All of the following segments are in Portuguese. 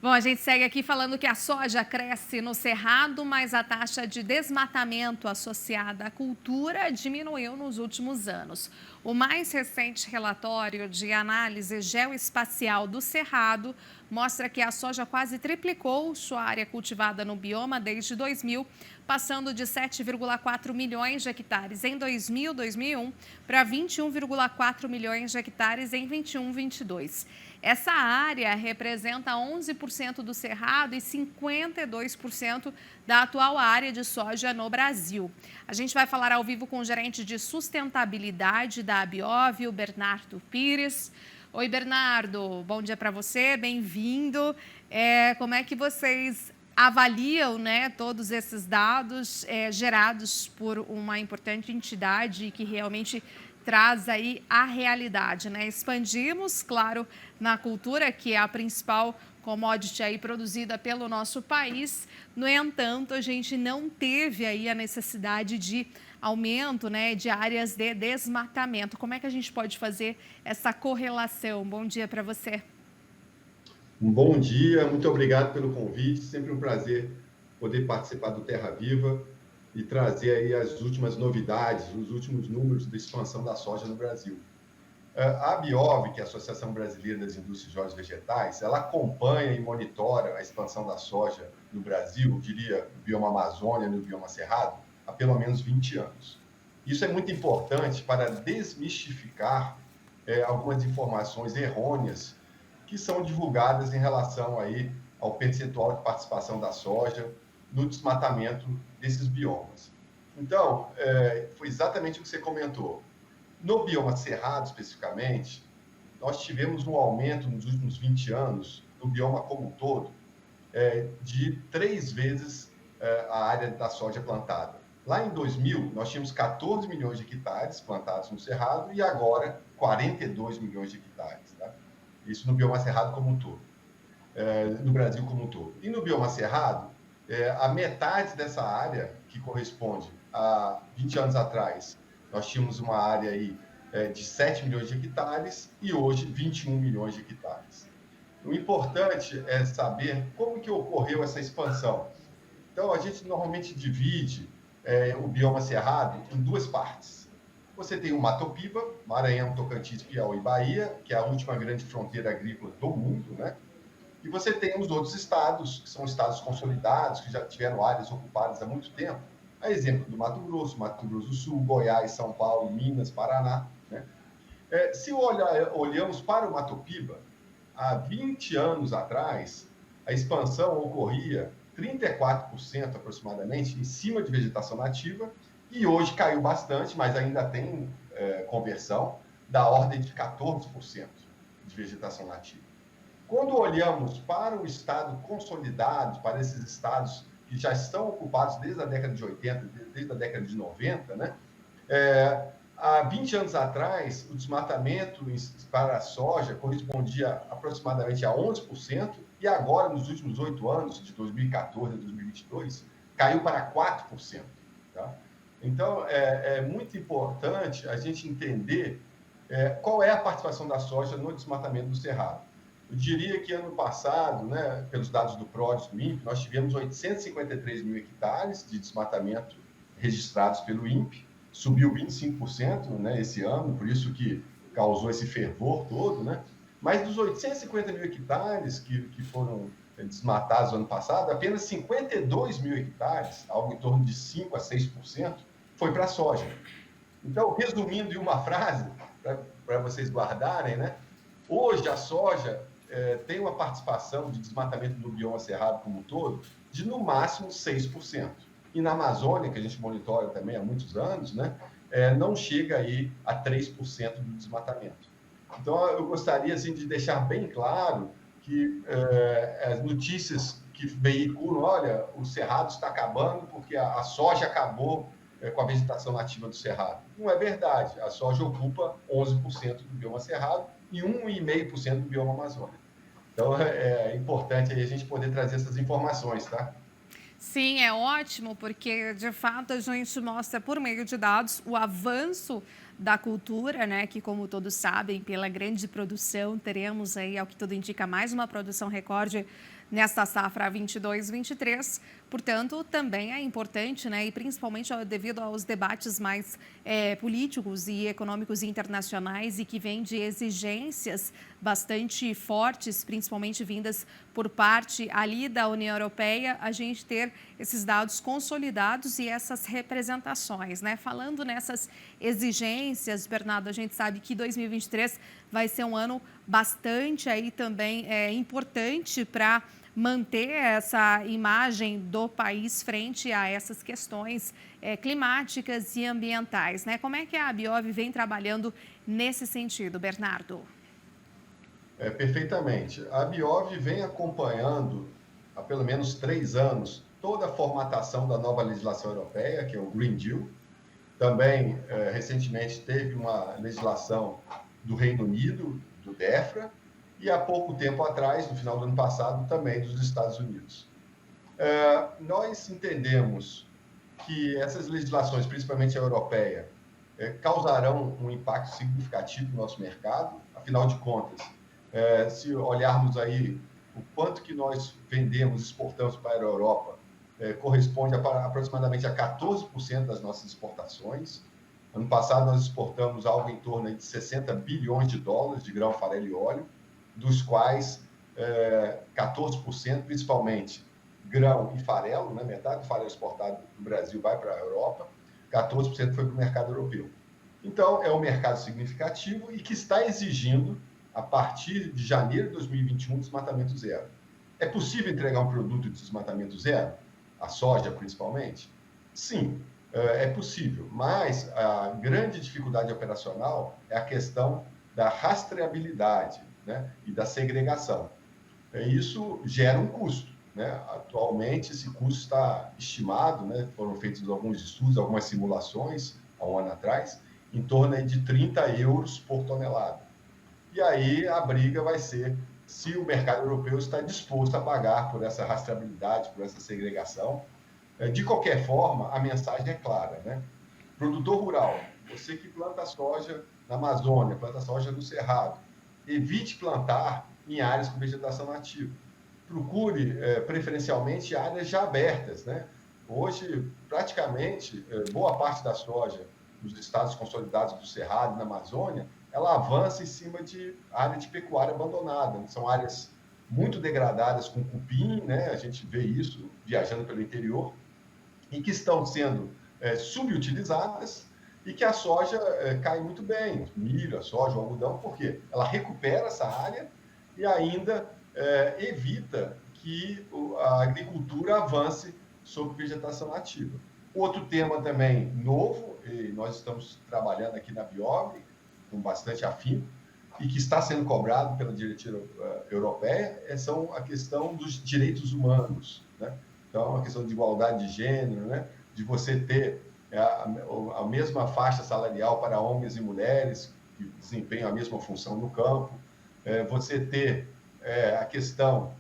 Bom, a gente segue aqui falando que a soja cresce no Cerrado, mas a taxa de desmatamento associada à cultura diminuiu nos últimos anos. O mais recente relatório de análise geoespacial do Cerrado mostra que a soja quase triplicou sua área cultivada no bioma desde 2000, passando de 7,4 milhões de hectares em 2000-2001 para 21,4 milhões de hectares em 21-22. Essa área representa 11% do cerrado e 52% da atual área de soja no Brasil. A gente vai falar ao vivo com o gerente de sustentabilidade da Abiov, o Bernardo Pires. Oi, Bernardo, bom dia para você, bem-vindo. Como é que vocês avaliam, né, todos esses dados gerados por uma importante entidade que realmente traz aí a realidade, né? Expandimos, claro, na cultura, que é a principal commodity aí produzida pelo nosso país. No entanto, a gente não teve aí a necessidade de aumento, né, de áreas de desmatamento. Como é que a gente pode fazer essa correlação? Bom dia para você. Um bom dia, muito obrigado pelo convite. Sempre um prazer poder participar do Terra Viva e trazer aí as últimas novidades, os últimos números da expansão da soja no Brasil. A Abiov, que é a Associação Brasileira das Indústrias de Óleos Vegetais, ela acompanha e monitora a expansão da soja no Brasil, eu diria, no bioma Amazônia, no bioma Cerrado, há pelo menos 20 anos. Isso é muito importante para desmistificar algumas informações errôneas que são divulgadas em relação aí ao percentual de participação da soja no desmatamento desses biomas. Então, foi exatamente o que você comentou. No bioma Cerrado, especificamente, nós tivemos um aumento nos últimos 20 anos, no bioma como um todo, de 3 vezes a área da soja plantada. Lá em 2000, nós tínhamos 14 milhões de hectares plantados no Cerrado e agora 42 milhões de hectares. Tá? Isso no bioma Cerrado como um todo, no Brasil como um todo. E no bioma Cerrado, a metade dessa área, que corresponde a 20 anos atrás, nós tínhamos uma área aí de 7 milhões de hectares e hoje 21 milhões de hectares. O importante é saber como que ocorreu essa expansão. Então, a gente normalmente divide o bioma Cerrado em duas partes. Você tem o Mato Piba, Maranhão, Tocantins, Piauí e Bahia, que é a última grande fronteira agrícola do mundo, né? E você tem os outros estados, que são estados consolidados, que já tiveram áreas ocupadas há muito tempo. A exemplo do Mato Grosso do Sul, Goiás, São Paulo, Minas, Paraná. Né? Se olhamos para o Mato Piba, há 20 anos atrás, a expansão ocorria 34% aproximadamente em cima de vegetação nativa, e hoje caiu bastante, mas ainda tem conversão da ordem de 14% de vegetação nativa. Quando olhamos para o estado consolidado, para esses estados que já estão ocupados desde a década de 80, desde a década de 90, né? Há 20 anos atrás, o desmatamento para a soja correspondia aproximadamente a 11%, e agora, nos últimos 8 anos, de 2014 a 2022, caiu para 4%. Tá? Então, é muito importante a gente entender qual é a participação da soja no desmatamento do Cerrado. Eu diria que ano passado, né, pelos dados do PRODES, do INPE, nós tivemos 853 mil hectares de desmatamento registrados pelo INPE, subiu 25%, né, esse ano, por isso que causou esse fervor todo, né? Mas dos 850 mil hectares que foram desmatados no ano passado, apenas 52 mil hectares, algo em torno de 5% a 6%, foi para a soja. Então, resumindo em uma frase, para vocês guardarem, né? Hoje a soja tem uma participação de desmatamento no bioma cerrado como um todo de no máximo 6%. E na Amazônia, que a gente monitora também há muitos anos, né, não chega aí a 3% do desmatamento. Então, eu gostaria assim, de deixar bem claro que as notícias que veiculam, olha, o cerrado está acabando porque a soja acabou com a vegetação nativa do cerrado. Não é verdade. A soja ocupa 11% do bioma cerrado e 1,5% do bioma Amazônia. Então, é importante aí a gente poder trazer essas informações, tá? Sim, é ótimo, porque de fato a gente mostra por meio de dados o avanço da cultura, né? Que, como todos sabem, pela grande produção, teremos aí, ao que tudo indica, mais uma produção recorde nesta safra 22-23. Portanto, também é importante, né, e principalmente devido aos debates mais políticos e econômicos internacionais e que vêm de exigências bastante fortes, principalmente vindas por parte ali da União Europeia, a gente ter esses dados consolidados e essas representações, né? Falando nessas exigências, Bernardo, a gente sabe que 2023 vai ser um ano bastante aí também importante para manter essa imagem do país frente a essas questões climáticas e ambientais, né? Como é que a Abiov vem trabalhando nesse sentido, Bernardo? Perfeitamente. A Abiov vem acompanhando há pelo menos 3 anos toda a formatação da nova legislação europeia, que é o Green Deal. Também, recentemente, teve uma legislação do Reino Unido, do DEFRA, e há pouco tempo atrás, no final do ano passado, também dos Estados Unidos. Nós entendemos que essas legislações, principalmente a europeia, causarão um impacto significativo no nosso mercado. Afinal de contas, se olharmos aí o quanto que nós vendemos, exportamos para a Europa, corresponde a aproximadamente a 14% das nossas exportações. Ano passado, nós exportamos algo em torno de 60 bilhões de dólares de grão, farelo e óleo, dos quais 14%, principalmente grão e farelo, né? Metade do farelo exportado do Brasil vai para a Europa, 14% foi para o mercado europeu. Então, é um mercado significativo e que está exigindo, a partir de janeiro de 2021, desmatamento zero. É possível entregar um produto de desmatamento zero? A soja, principalmente? Sim, é possível, mas a grande dificuldade operacional é a questão da rastreabilidade, né, e da segregação. Isso gera um custo, né? Atualmente, esse custo está estimado, né, foram feitos alguns estudos, algumas simulações, há um ano atrás, em torno de 30 euros por tonelada. E aí a briga vai ser se o mercado europeu está disposto a pagar por essa rastreabilidade, por essa segregação. De qualquer forma, a mensagem é clara, né? Produtor rural, você que planta soja na Amazônia, planta soja no Cerrado, evite plantar em áreas com vegetação nativa. Procure, preferencialmente, áreas já abertas, né? Hoje, praticamente, boa parte da soja nos estados consolidados do Cerrado e na Amazônia, ela avança em cima de área de pecuária abandonada. São áreas muito degradadas com cupim, né? A gente vê isso viajando pelo interior, e que estão sendo subutilizadas e que a soja cai muito bem, milho, a soja, o algodão, porque ela recupera essa área e ainda evita que a agricultura avance sobre vegetação nativa. Outro tema também novo, e nós estamos trabalhando aqui na Abiov, com bastante afinco, e que está sendo cobrado pela diretiva europeia, são a questão dos direitos humanos, né? Então, a questão de igualdade de gênero, né? De você ter a mesma faixa salarial para homens e mulheres que desempenham a mesma função no campo, você ter a questão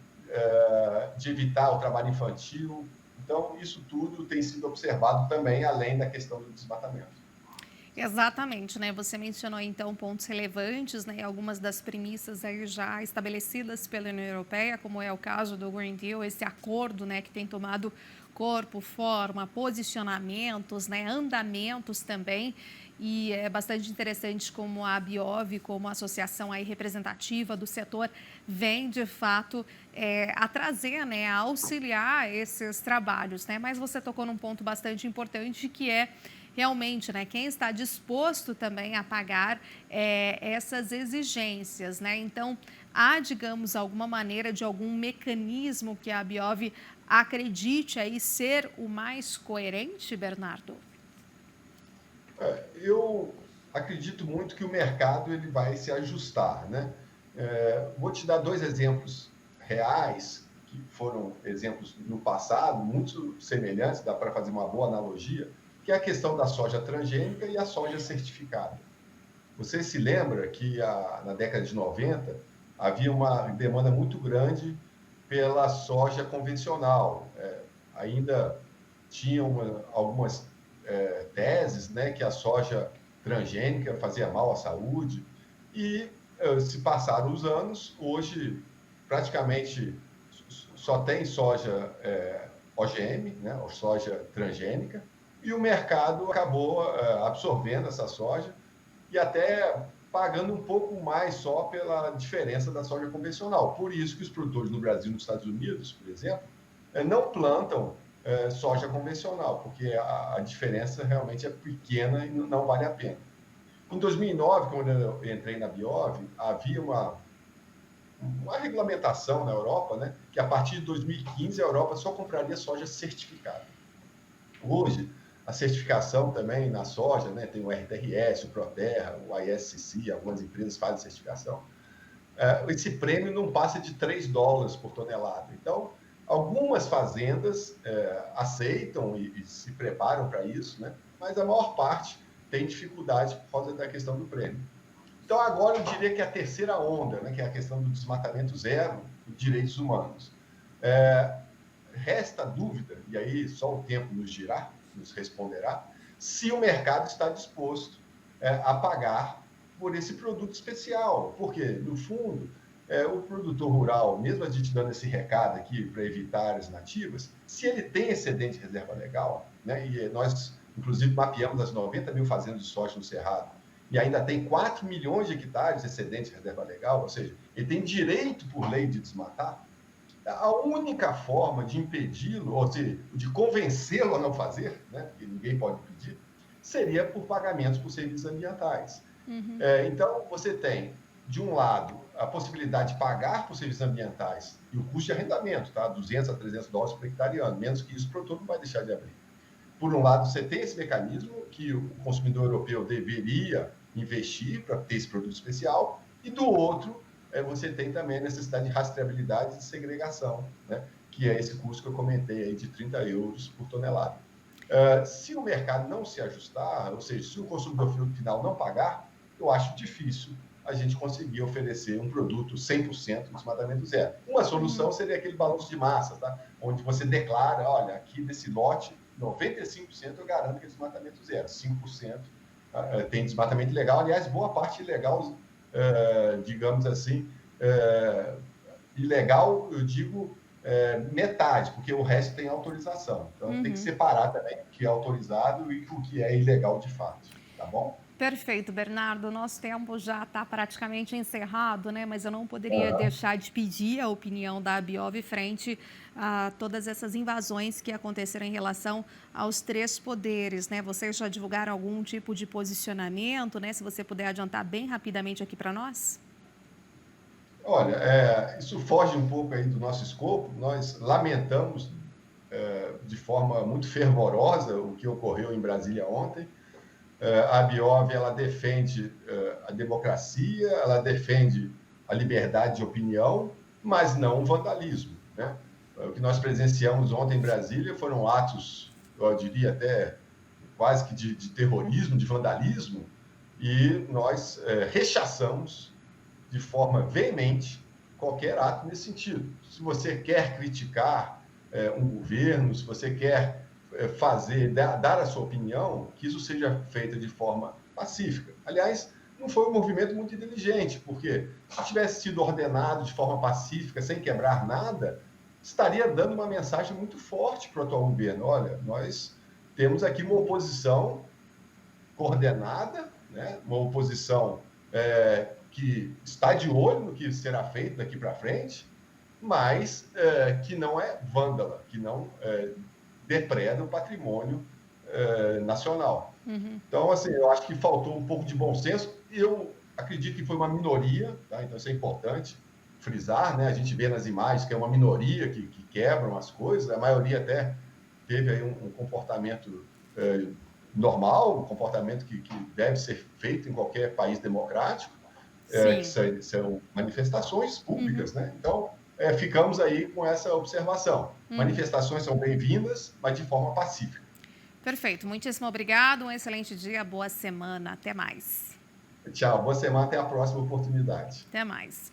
de evitar o trabalho infantil. Então, isso tudo tem sido observado também, além da questão do desmatamento. Exatamente, né? Você mencionou então pontos relevantes, né? Algumas das premissas aí já estabelecidas pela União Europeia, como é o caso do Green Deal, esse acordo, né, que tem tomado corpo, forma, posicionamentos, né, andamentos também. E é bastante interessante como a Abiov, como a associação aí representativa do setor, vem de fato a trazer, né, a auxiliar esses trabalhos, né? Mas você tocou num ponto bastante importante que é realmente, né, quem está disposto também a pagar essas exigências, né? Então, há, digamos, alguma maneira de algum mecanismo que a Abiov acredite aí ser o mais coerente, Bernardo? Eu acredito muito que o mercado ele vai se ajustar, né? Vou te dar 2 exemplos reais, que foram exemplos no passado, muito semelhantes, dá para fazer uma boa analogia, que é a questão da soja transgênica e a soja certificada. Você se lembra que na década de 90 havia uma demanda muito grande pela soja convencional. Ainda tinham algumas teses, né, que a soja transgênica fazia mal à saúde, e se passaram os anos, hoje praticamente só tem soja OGM, né, ou soja transgênica, e o mercado acabou absorvendo essa soja e até pagando um pouco mais só pela diferença da soja convencional. Por isso que os produtores no Brasil e nos Estados Unidos, por exemplo, não plantam soja convencional, porque a diferença realmente é pequena e não vale a pena. Em 2009, quando eu entrei na Biov, havia uma regulamentação na Europa, né, que a partir de 2015 a Europa só compraria soja certificada. Hoje, a certificação também na soja, né, tem o RTRS, o Proterra, o ISCC, algumas empresas fazem certificação. Esse prêmio não passa de $3 por tonelada. Então, algumas fazendas aceitam e se preparam para isso, né, mas a maior parte tem dificuldade por causa da questão do prêmio. Então, agora eu diria que a terceira onda, né, que é a questão do desmatamento zero e direitos humanos. Resta dúvida, e aí só o tempo nos dirá, nos responderá, se o mercado está disposto a pagar por esse produto especial. Porque, no fundo, o produtor rural, mesmo a gente dando esse recado aqui para evitar áreas nativas, se ele tem excedente de reserva legal, né, e nós, inclusive, mapeamos as 90 mil fazendas de soja no Cerrado, e ainda tem 4 milhões de hectares de excedente de reserva legal, ou seja, ele tem direito por lei de desmatar, a única forma de impedi-lo, ou seja, de convencê-lo a não fazer, né, porque ninguém pode pedir, seria por pagamentos por serviços ambientais. Então, você tem, de um lado, a possibilidade de pagar por serviços ambientais e o custo de arrendamento, tá? $200 a $300 por hectare ano, menos que isso, o produtor não vai deixar de abrir. Por um lado, você tem esse mecanismo que o consumidor europeu deveria investir para ter esse produto especial, e do outro, você tem também a necessidade de rastreabilidade e de segregação, né? Que é esse custo que eu comentei aí de €30 por tonelada. Se o mercado não se ajustar, ou seja, se o consumidor final não pagar, eu acho difícil a gente conseguir oferecer um produto 100% de desmatamento zero. Uma solução seria aquele balanço de massas, tá? Onde você declara, olha, aqui desse lote, 95% eu garanto que é desmatamento zero, 5% tem desmatamento ilegal. Aliás, boa parte ilegal, digamos assim, ilegal, eu digo metade, porque o resto tem autorização. Então, tem que separar também o que é autorizado e o que é ilegal de fato, tá bom? Perfeito, Bernardo. Nosso tempo já está praticamente encerrado, né? Mas eu não poderia deixar de pedir a opinião da Biov frente a todas essas invasões que aconteceram em relação aos 3 poderes, né? Vocês já divulgaram algum tipo de posicionamento, né? Se você puder adiantar bem rapidamente aqui para nós. Olha, isso foge um pouco aí do nosso escopo. Nós lamentamos de forma muito fervorosa o que ocorreu em Brasília ontem. A Biov, ela defende a democracia, ela defende a liberdade de opinião, mas não o vandalismo, né? O que nós presenciamos ontem em Brasília foram atos, eu diria até quase que de terrorismo, de vandalismo, e nós rechaçamos de forma veemente qualquer ato nesse sentido. Se você quer criticar um governo, se você quer dar a sua opinião, que isso seja feito de forma pacífica. Aliás, não foi um movimento muito inteligente, porque se tivesse sido ordenado de forma pacífica, sem quebrar nada, estaria dando uma mensagem muito forte para o atual governo. Olha, nós temos aqui uma oposição coordenada, né? Uma oposição que está de olho no que será feito daqui para frente, mas que não é vândala, que não depreda o patrimônio nacional. Então, assim, eu acho que faltou um pouco de bom senso. Eu acredito que foi uma minoria, tá? Então isso é importante frisar, né? A gente vê nas imagens que é uma minoria que quebram as coisas, a maioria até teve aí um comportamento normal, um comportamento que deve ser feito em qualquer país democrático, que são manifestações públicas, né? Então, ficamos aí com essa observação. Manifestações são bem-vindas, mas de forma pacífica. Perfeito. Muitíssimo obrigado. Um excelente dia. Boa semana. Até mais. Tchau. Boa semana. Até a próxima oportunidade. Até mais.